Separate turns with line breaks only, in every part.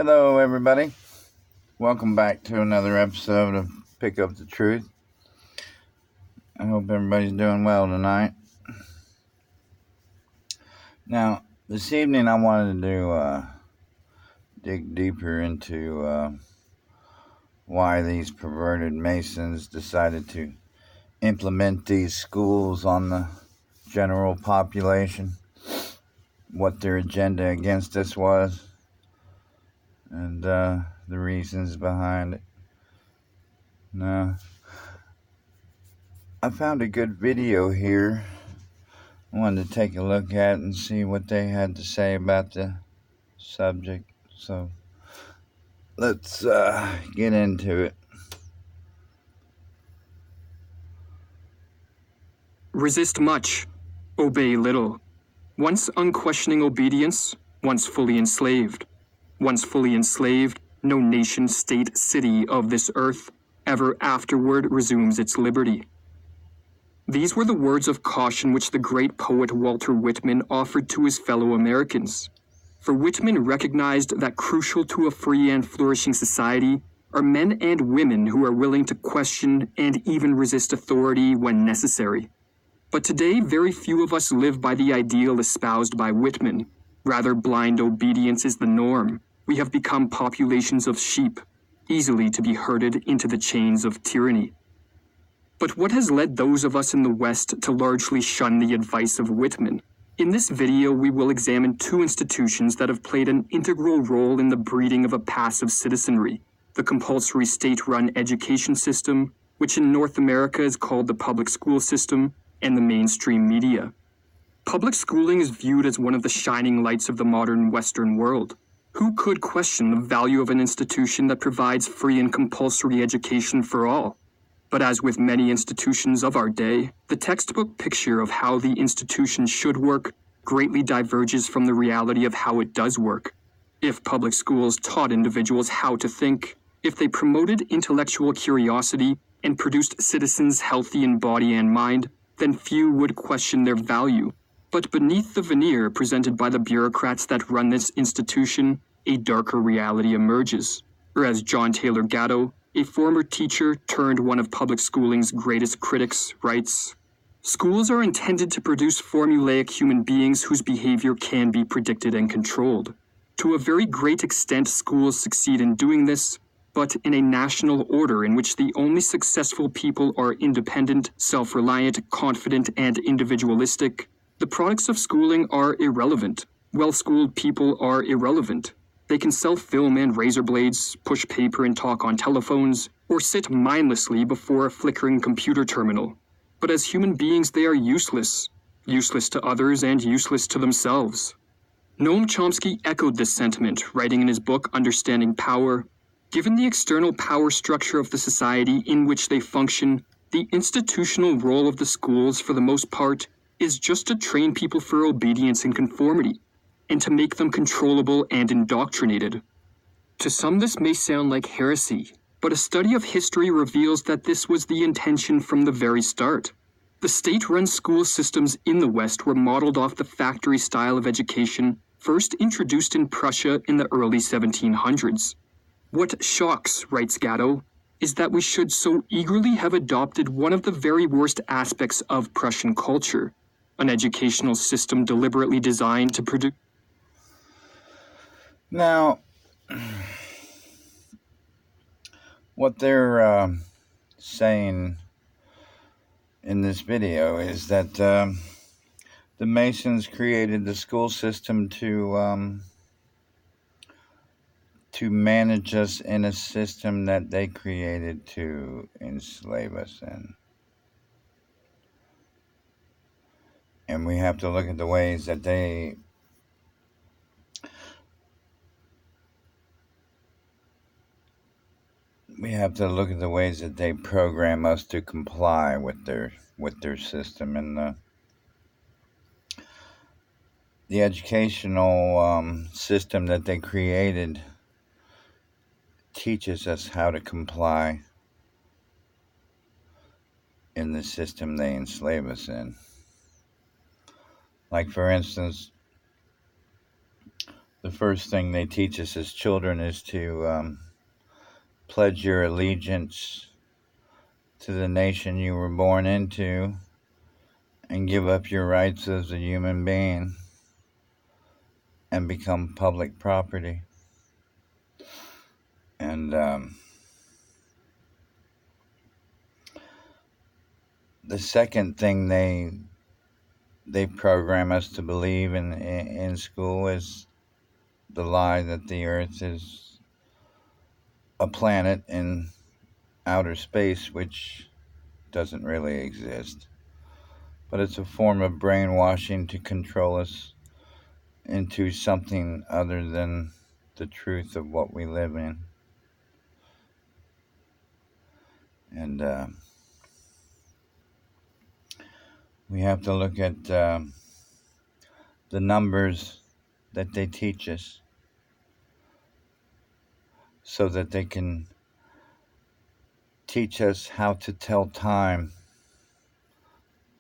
Hello, everybody. Welcome back to another episode of Pick Up the Truth. I hope everybody's doing well tonight. Now, this evening I wanted to dig deeper into why these perverted Masons decided to implement these schools on the general population, what their agenda against us was, and the reasons behind it. Now, I found a good video here. I wanted to take a look at and see what they had to say about the subject. So let's get into it.
Resist much, obey little. Once unquestioning obedience, once fully enslaved. Once fully enslaved, no nation, state, city of this earth ever afterward resumes its liberty. These were the words of caution which the great poet Walter Whitman offered to his fellow Americans. For Whitman recognized that crucial to a free and flourishing society are men and women who are willing to question and even resist authority when necessary. But today, very few of us live by the ideal espoused by Whitman. Rather, blind obedience is the norm. We have become populations of sheep, easily to be herded into the chains of tyranny. But what has led those of us in the West to largely shun the advice of Whitman? In this video, we will examine two institutions that have played an integral role in the breeding of a passive citizenry: the compulsory state-run education system, which in North America is called the public school system, and the mainstream media. Public schooling is viewed as one of the shining lights of the modern Western world. Who could question the value of an institution that provides free and compulsory education for all? But as with many institutions of our day, the textbook picture of how the institution should work greatly diverges from the reality of how it does work. If public schools taught individuals how to think, if they promoted intellectual curiosity and produced citizens healthy in body and mind, then few would question their value. But beneath the veneer presented by the bureaucrats that run this institution, a darker reality emerges. Or as John Taylor Gatto, a former teacher turned one of public schooling's greatest critics, writes, "Schools are intended to produce formulaic human beings whose behavior can be predicted and controlled. To a very great extent, schools succeed in doing this, but in a national order in which the only successful people are independent, self-reliant, confident, and individualistic, the products of schooling are irrelevant. Well-schooled people are irrelevant. They can sell film and razor blades, push paper and talk on telephones, or sit mindlessly before a flickering computer terminal. But as human beings, they are useless to others and useless to themselves." Noam Chomsky echoed this sentiment, writing in his book Understanding Power, "Given the external power structure of the society in which they function, the institutional role of the schools, for the most part, is just to train people for obedience and conformity, and to make them controllable and indoctrinated." To some this may sound like heresy, but a study of history reveals that this was the intention from the very start. The state-run school systems in the West were modeled off the factory style of education first introduced in Prussia in the early 1700s. "What shocks," writes Gatto, "is that we should so eagerly have adopted one of the very worst aspects of Prussian culture, an educational system deliberately designed to produce..."
Now, what they're saying in this video is that the Masons created the school system to manage us in a system that they created to enslave us in. And we have to look at the ways that they program us to comply with their system. And the educational system that they created teaches us how to comply in the system they enslave us in. Like, for instance, the first thing they teach us as children is to pledge your allegiance to the nation you were born into and give up your rights as a human being and become public property. And the second thing they program us to believe in school is the lie that the earth is a planet in outer space, which doesn't really exist. But it's a form of brainwashing to control us into something other than the truth of what we live in. And we have to look at the numbers that they teach us so that they can teach us how to tell time,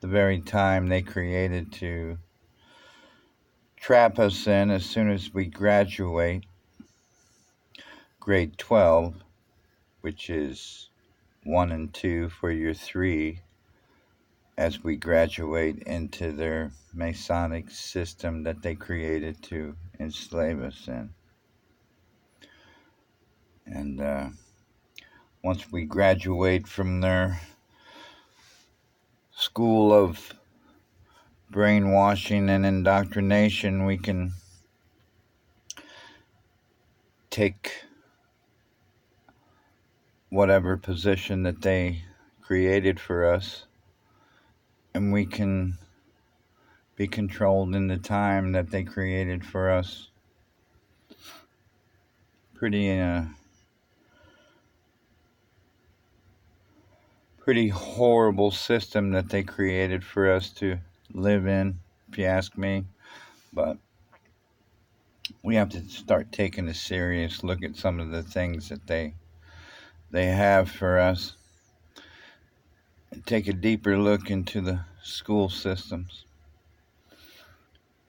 the very time they created to trap us in as soon as we graduate grade 12, which is 1 and 2 for your 3, as we graduate into their Masonic system that they created to enslave us in. And once we graduate from their school of brainwashing and indoctrination, we can take whatever position that they created for us, and we can be controlled in the time that they created for us. Pretty horrible system that they created for us to live in, if you ask me. But we have to start taking a serious look at some of the things that they have for us, and take a deeper look into the school systems,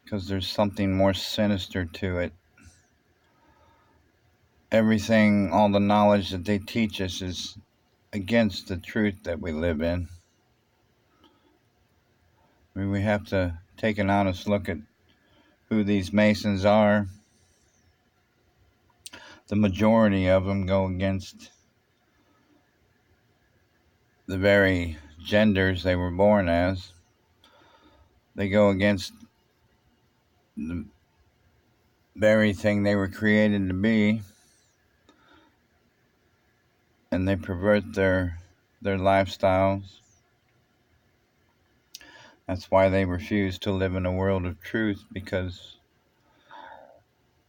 because there's something more sinister to it. Everything, all the knowledge that they teach us is against the truth that we live in. I mean, we have to take an honest look at who these Masons are. The majority of them go against the very genders they were born as. They go against the very thing they were created to be, and they pervert their lifestyles. That's why they refuse to live in a world of truth, because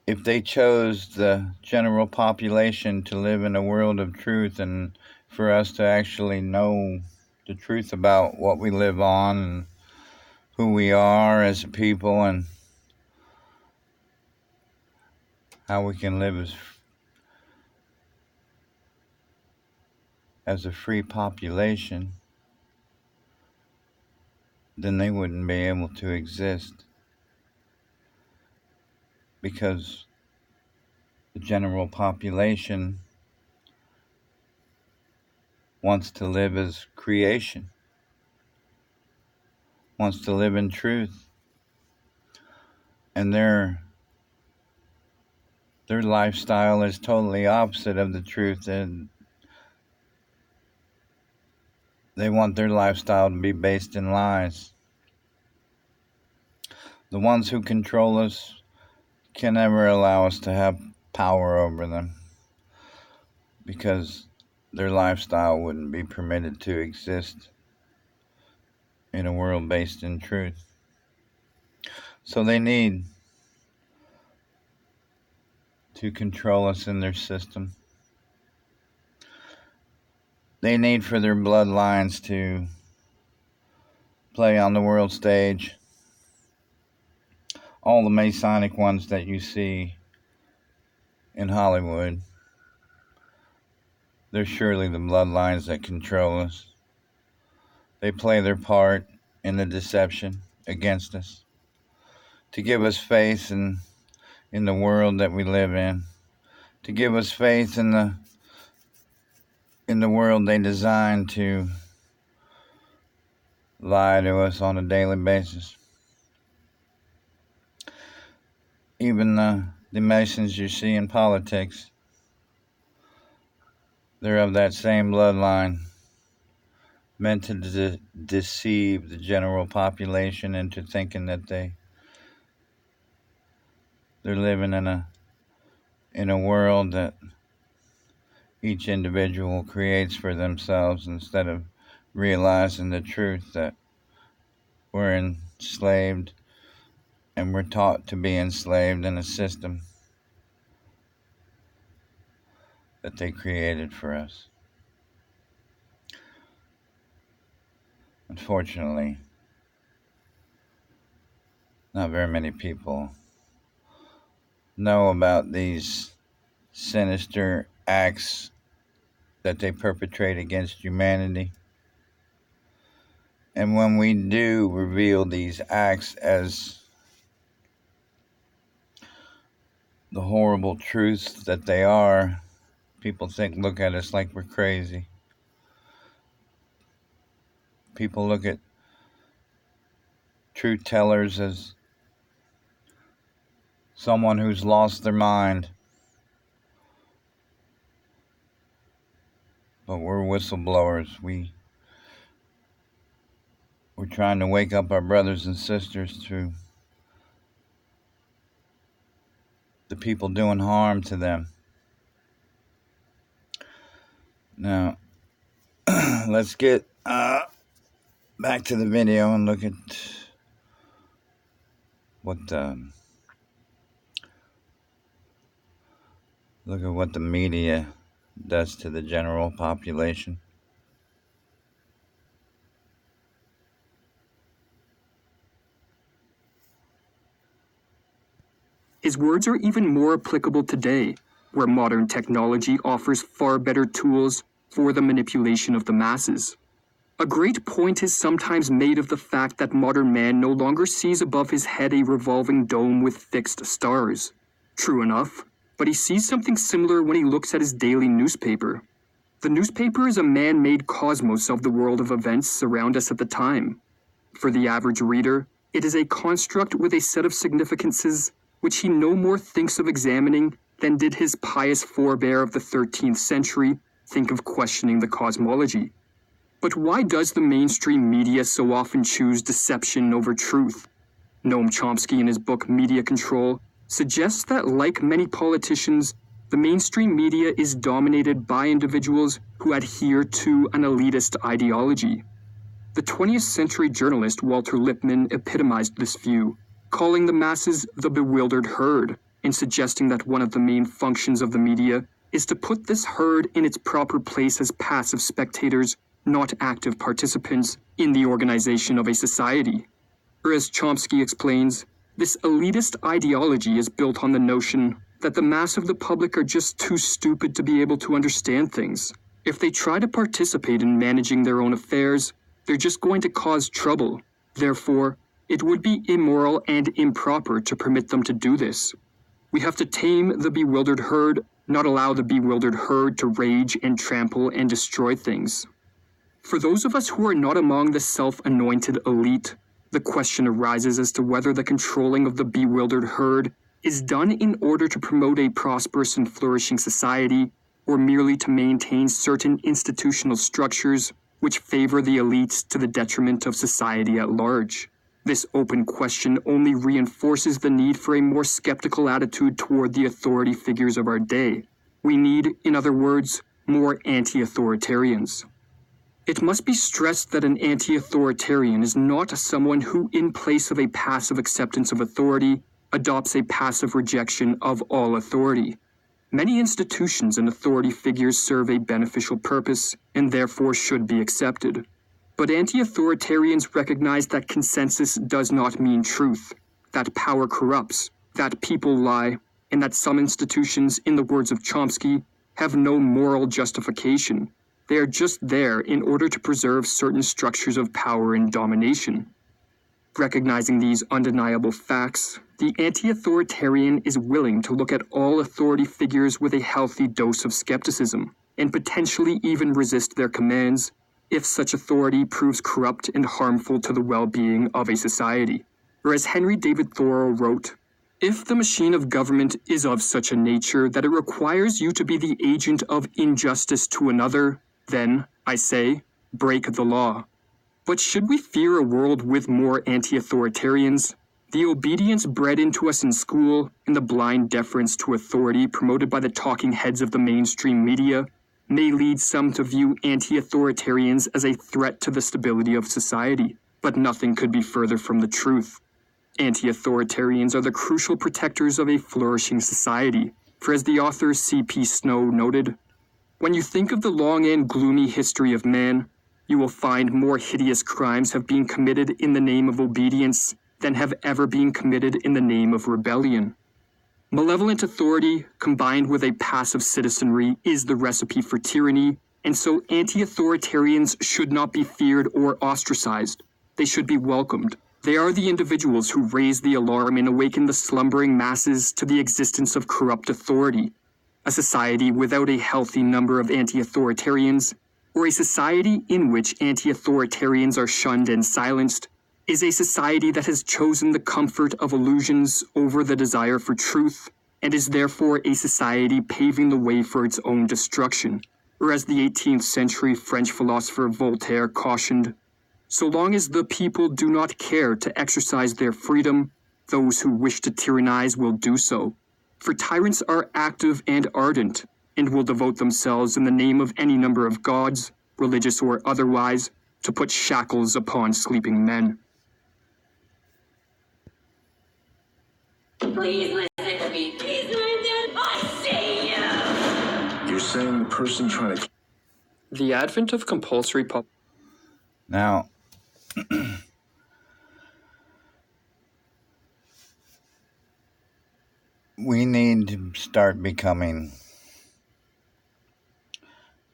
if they chose the general population to live in a world of truth, and for us to actually know the truth about what we live on and who we are as a people and how we can live as a free population, then they wouldn't be able to exist, because the general population wants to live as creation, wants to live in truth, and their lifestyle is totally opposite of the truth, and they want their lifestyle to be based in lies. The ones who control us can never allow us to have power over them, because their lifestyle wouldn't be permitted to exist in a world based in truth. So they need to control us in their system. They need for their bloodlines to play on the world stage. All the Masonic ones that you see in Hollywood, they're surely the bloodlines that control us. They play their part in the deception against us, to give us faith and in the world that we live in, to give us faith in the world they designed to lie to us on a daily basis. Even the Masons you see in politics, they're of that same bloodline, meant to deceive the general population into thinking that they're living in a world that each individual creates for themselves, instead of realizing the truth that we're enslaved, and we're taught to be enslaved in a system that they created for us. Unfortunately, not very many people know about these sinister acts that they perpetrate against humanity. And when we do reveal these acts as the horrible truths that they are, people look at us like we're crazy. People look at truth tellers as someone who's lost their mind. But we're whistleblowers. We're trying to wake up our brothers and sisters to the people doing harm to them. Now, let's get back to the video and look at what the media does to the general population.
His words are even more applicable today, where modern technology offers far better tools for the manipulation of the masses. A great point is sometimes made of the fact that modern man no longer sees above his head a revolving dome with fixed stars. True enough, but he sees something similar when he looks at his daily newspaper. The newspaper is a man-made cosmos of the world of events around us at the time. For the average reader, it is a construct with a set of significances which he no more thinks of examining than did his pious forebear of the 13th century think of questioning the cosmology. But why does the mainstream media so often choose deception over truth? Noam Chomsky, in his book Media Control, suggests that, like many politicians, the mainstream media is dominated by individuals who adhere to an elitist ideology. The 20th century journalist Walter Lippmann epitomized this view, calling the masses the bewildered herd, and suggesting that one of the main functions of the media is to put this herd in its proper place as passive spectators, not active participants, in the organization of a society. Or as Chomsky explains, this elitist ideology is built on the notion that the mass of the public are just too stupid to be able to understand things. If they try to participate in managing their own affairs, they're just going to cause trouble. Therefore, it would be immoral and improper to permit them to do this. We have to tame the bewildered herd, not allow the bewildered herd to rage and trample and destroy things. For those of us who are not among the self-anointed elite, the question arises as to whether the controlling of the bewildered herd is done in order to promote a prosperous and flourishing society, or merely to maintain certain institutional structures which favor the elites to the detriment of society at large. This open question only reinforces the need for a more skeptical attitude toward the authority figures of our day. We need, in other words, more anti-authoritarians. It must be stressed that an anti-authoritarian is not someone who, in place of a passive acceptance of authority, adopts a passive rejection of all authority. Many institutions and authority figures serve a beneficial purpose and therefore should be accepted. But anti-authoritarians recognize that consensus does not mean truth, that power corrupts, that people lie, and that some institutions, in the words of Chomsky, have no moral justification. They are just there in order to preserve certain structures of power and domination. Recognizing these undeniable facts, the anti-authoritarian is willing to look at all authority figures with a healthy dose of skepticism, and potentially even resist their commands if such authority proves corrupt and harmful to the well-being of a society. Or as Henry David Thoreau wrote, "If the machine of government is of such a nature that it requires you to be the agent of injustice to another, then, I say, break the law." But should we fear a world with more anti-authoritarians? The obedience bred into us in school and the blind deference to authority promoted by the talking heads of the mainstream media may lead some to view anti-authoritarians as a threat to the stability of society, but nothing could be further from the truth. Anti-authoritarians are the crucial protectors of a flourishing society, for as the author C.P. Snow noted, "When you think of the long and gloomy history of man, you will find more hideous crimes have been committed in the name of obedience than have ever been committed in the name of rebellion." Malevolent authority, combined with a passive citizenry, is the recipe for tyranny, and so anti-authoritarians should not be feared or ostracized. They should be welcomed. They are the individuals who raise the alarm and awaken the slumbering masses to the existence of corrupt authority. A society without a healthy number of anti-authoritarians, or a society in which anti-authoritarians are shunned and silenced, is a society that has chosen the comfort of illusions over the desire for truth, and is therefore a society paving the way for its own destruction. Or as the 18th century French philosopher Voltaire cautioned, "So long as the people do not care to exercise their freedom, those who wish to tyrannize will do so. For tyrants are active and ardent, and will devote themselves in the name of any number of gods, religious or otherwise, to put shackles upon sleeping men."
Please listen to me. Please, Lyndon, I see you. You're saying the person trying to...
The advent of compulsory
Now, we need to start becoming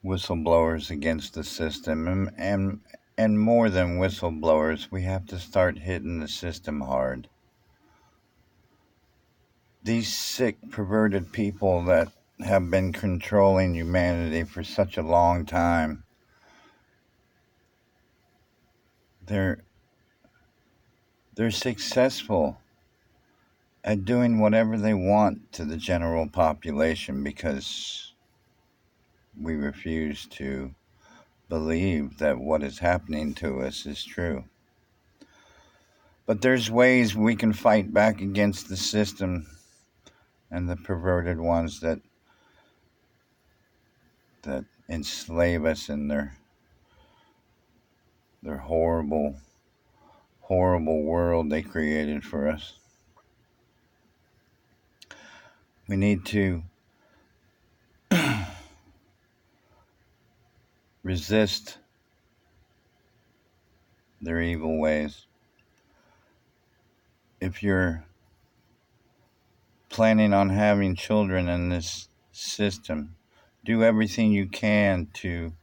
whistleblowers against the system, and more than whistleblowers, we have to start hitting the system hard. These sick, perverted people that have been controlling humanity for such a long time, they're successful at doing whatever they want to the general population because we refuse to believe that what is happening to us is true. But there's ways we can fight back against the system and the perverted ones that enslave us in their horrible world they created for us. We need to resist their evil ways. If you're planning on having children in this system, do everything you can to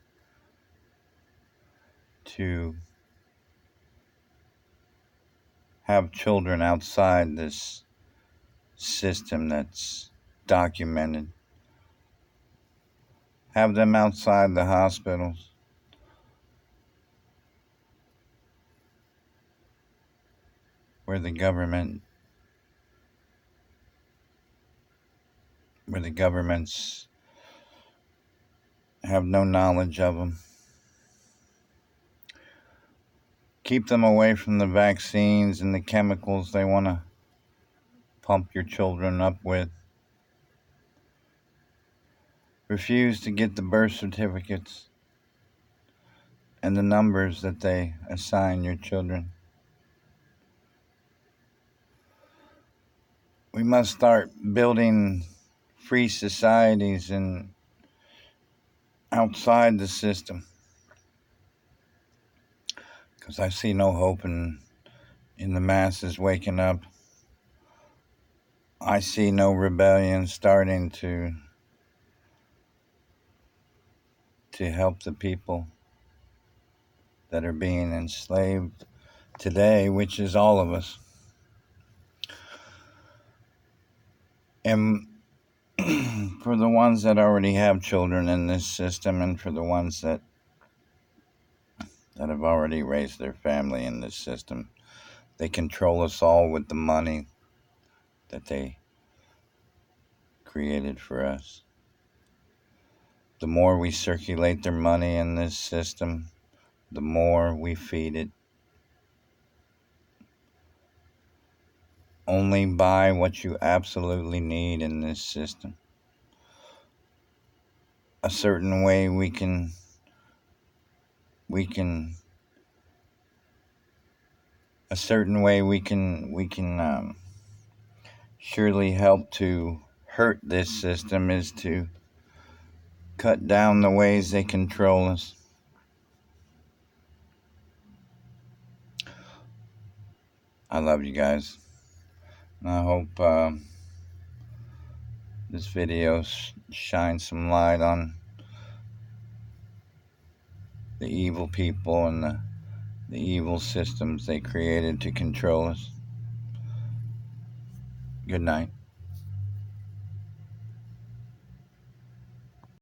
have children outside this system that's documented. Have them outside the hospitals. Where the governments have no knowledge of them. Keep them away from the vaccines and the chemicals they want to pump your children up with. Refuse to get the birth certificates and the numbers that they assign your children. We must start building free societies and outside the system, because I see no hope in the masses waking up. I see no rebellion starting to help the people that are being enslaved today, which is all of us. And for the ones that already have children in this system, and for the ones that have already raised their family in this system, they control us all with the money that they created for us. The more we circulate their money in this system, the more we feed it. Only buy what you absolutely need in this system. A certain way we can surely help to hurt this system is to cut down the ways they control us. I love you guys. And I hope this video shines some light on the evil people and the evil systems they created to control us. Good night.